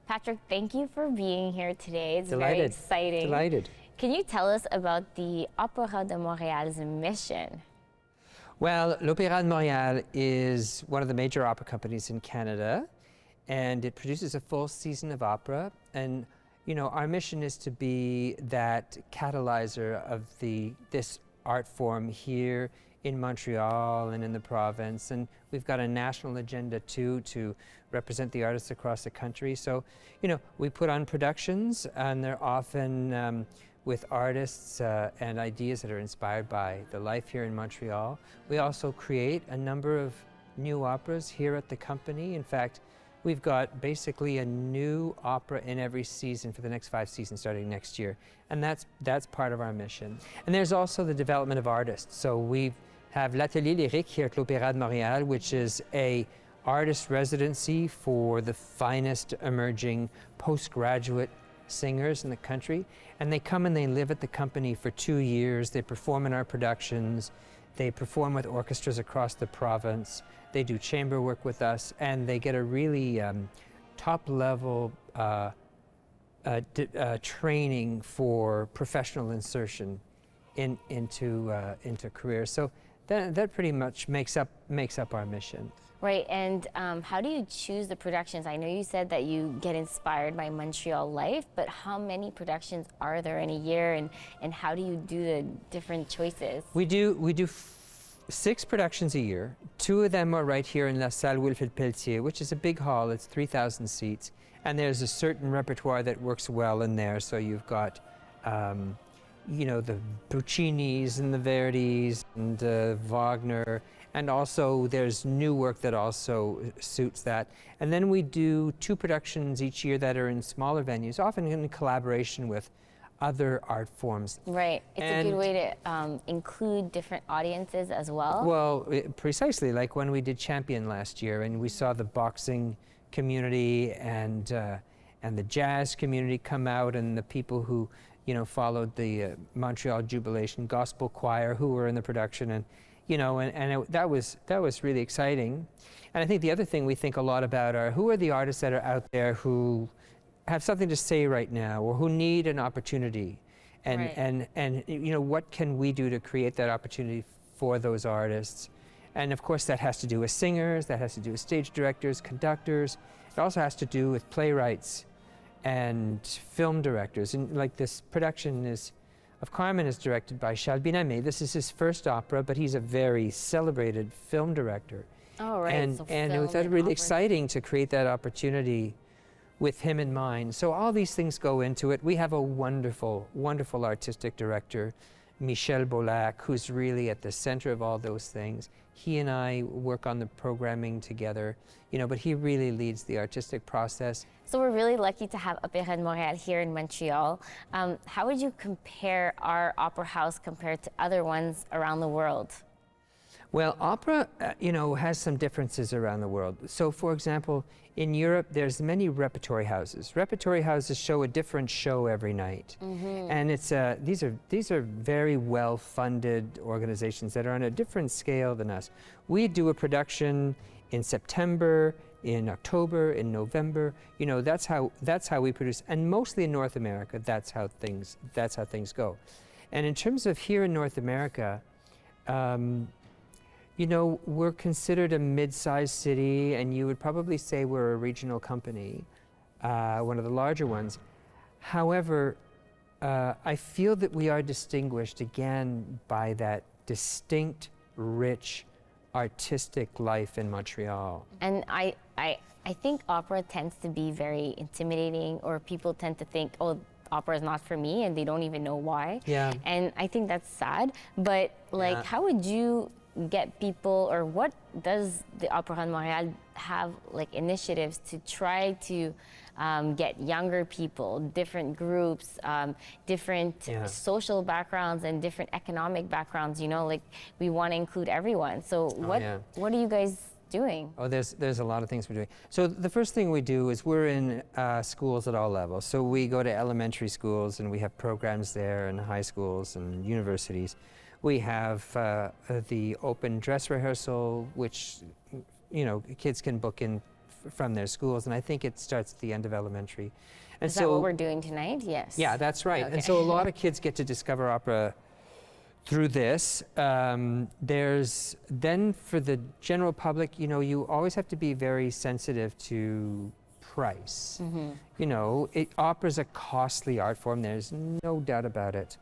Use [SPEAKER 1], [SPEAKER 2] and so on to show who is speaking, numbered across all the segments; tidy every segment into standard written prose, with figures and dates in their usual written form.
[SPEAKER 1] Patrick, thank you for being here today. It's
[SPEAKER 2] Delighted.
[SPEAKER 1] very exciting.
[SPEAKER 2] Delighted.
[SPEAKER 1] Can you tell us about the Opéra de Montréal's mission?
[SPEAKER 2] Well, l'Opéra de Montréal is one of the major opera companies in Canada, and it produces a full season of opera. And you know, our mission is to be that catalyzer of this art form here in Montreal and in the province. And we've got a national agenda too to represent the artists across the country. So, you know, we put on productions, and they're often with artists and ideas that are inspired by the life here in Montreal. We also create a number of new operas here at the company. In fact, we've got basically a new opera in every season for the next 5 seasons starting next year. And that's part of our mission. And there's also the development of artists. So we have l'Atelier Lyrique here at l'Opéra de Montréal, which is a artist residency for the finest emerging postgraduate singers in the country. And they come and they live at the company for 2 years. They perform in our productions. They perform with orchestras across the province. They do chamber work with us, and they get a really top-level training for professional insertion into careers. So that pretty much makes up our mission.
[SPEAKER 1] Right, and how do you choose the productions? I know you said that you get inspired by Montreal life, but how many productions are there in a year, and how do you do the different choices?
[SPEAKER 2] We do 6 productions a year. 2 of them are right here in La Salle Wilfrid Pelletier, which is a big hall. It's 3,000 seats, and there's a certain repertoire that works well in there. So you've got, you know, the Puccinis and the Verdis and Wagner, and also there's new work that also suits that. And then we do 2 productions each year that are in smaller venues, often in collaboration with other art forms.
[SPEAKER 1] Right. It's a good way to include different audiences as well.
[SPEAKER 2] Well, precisely, like when we did Champion last year, and we saw the boxing community and the jazz community come out, and the people who, you know, followed the Montreal Jubilation Gospel Choir who were in the production, and you know, that was really exciting. And I think the other thing we think a lot about are who are the artists that are out there who have something to say right now, or who need an opportunity, and
[SPEAKER 1] right.
[SPEAKER 2] and you know, what can we do to create that opportunity for those artists? And of course that has to do with singers, that has to do with stage directors, conductors. It also has to do with playwrights and film directors. And like this production of Carmen is directed by Charles Binamé. This is his first opera, but he's a very celebrated film director.
[SPEAKER 1] Oh, right.
[SPEAKER 2] And
[SPEAKER 1] so
[SPEAKER 2] it was really exciting to create that opportunity with him in mind. So all these things go into it. We have a wonderful, wonderful artistic director, Michel Bolac, who's really at the center of all those things. He and I work on the programming together, you know, but he really leads the artistic process.
[SPEAKER 1] So we're really lucky to have Opéra de Montréal here in Montreal. How would you compare our opera house compared to other ones around the world?
[SPEAKER 2] Well, opera, you know, has some differences around the world. So, for example, in Europe, there's many repertory houses. Repertory houses show a different show every night. Mm-hmm. And it's, these are very well-funded organizations that are on a different scale than us. We do a production in September, in October, in November. You know, that's how we produce. And mostly in North America, that's how things go. And in terms of here in North America, you know, we're considered a mid-sized city, and you would probably say we're a regional company, one of the larger ones. However, I feel that we are distinguished again by that distinct, rich, artistic life in Montreal.
[SPEAKER 1] And I think opera tends to be very intimidating, or people tend to think, oh, opera is not for me, and they don't even know why.
[SPEAKER 2] Yeah.
[SPEAKER 1] And I think that's sad. But like, how would you get people, or what does the Opéra de Montréal have like initiatives to try to get younger people, different groups, different social backgrounds and different economic backgrounds, you know, like we want to include everyone. So what are you guys doing? Oh,
[SPEAKER 2] there's a lot of things we're doing. So the first thing we do is we're in schools at all levels. So we go to elementary schools, and we have programs there, and high schools and universities. We have the open dress rehearsal, which, you know, kids can book in from their schools, and I think it starts at the end of elementary. And
[SPEAKER 1] Is that what we're doing tonight? Yes.
[SPEAKER 2] Yeah, that's right.
[SPEAKER 1] Okay.
[SPEAKER 2] And so a lot of kids get to discover opera through this. There's then for the general public, you always have to be very sensitive to price. Opera's a costly art form. There's no doubt about it.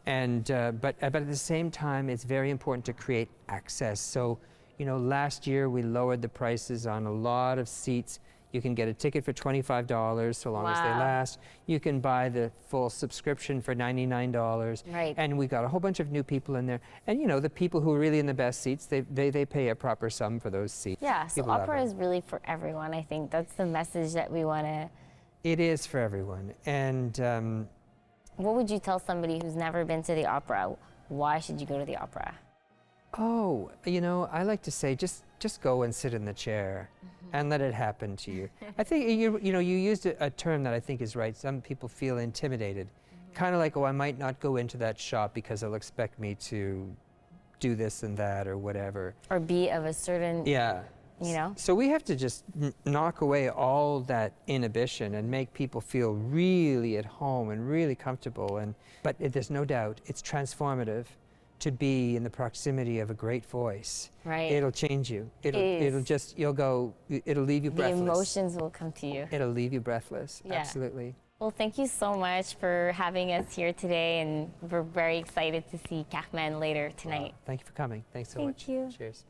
[SPEAKER 2] And but at the same time, it's very important to create access. So, last year we lowered the prices on a lot of seats. You can get a ticket for $25 so long as they last. You can buy the full subscription for $99.
[SPEAKER 1] Right.
[SPEAKER 2] And we got a whole bunch of new people in there. And the people who are really in the best seats, they pay a proper sum for those seats.
[SPEAKER 1] Yeah, so
[SPEAKER 2] People love
[SPEAKER 1] opera
[SPEAKER 2] it.
[SPEAKER 1] is really for everyone. I think that's the message that we want to...
[SPEAKER 2] It is for everyone. And
[SPEAKER 1] what would you tell somebody who's never been to the opera? Why should you go to the opera?
[SPEAKER 2] oh, I like to say just go and sit in the chair and let it happen to you. I think you used a term that I think is right. Some people feel intimidated. Kind of like, oh, I might not go into that shop because they'll expect me to do this and that or whatever.
[SPEAKER 1] Or be of a certain,
[SPEAKER 2] So we have to just knock away all that inhibition and make people feel really at home and really comfortable. But there's no doubt it's transformative to be in the proximity of a great voice.
[SPEAKER 1] Right.
[SPEAKER 2] It'll change you. It'll leave you breathless.
[SPEAKER 1] The emotions will come to you.
[SPEAKER 2] It'll leave you breathless.
[SPEAKER 1] Yeah.
[SPEAKER 2] Absolutely.
[SPEAKER 1] Well, thank you so much for having us here today, and we're very excited to see Carmen later tonight.
[SPEAKER 2] Thank you for coming. Thanks so much.
[SPEAKER 1] Thank you.
[SPEAKER 2] Cheers.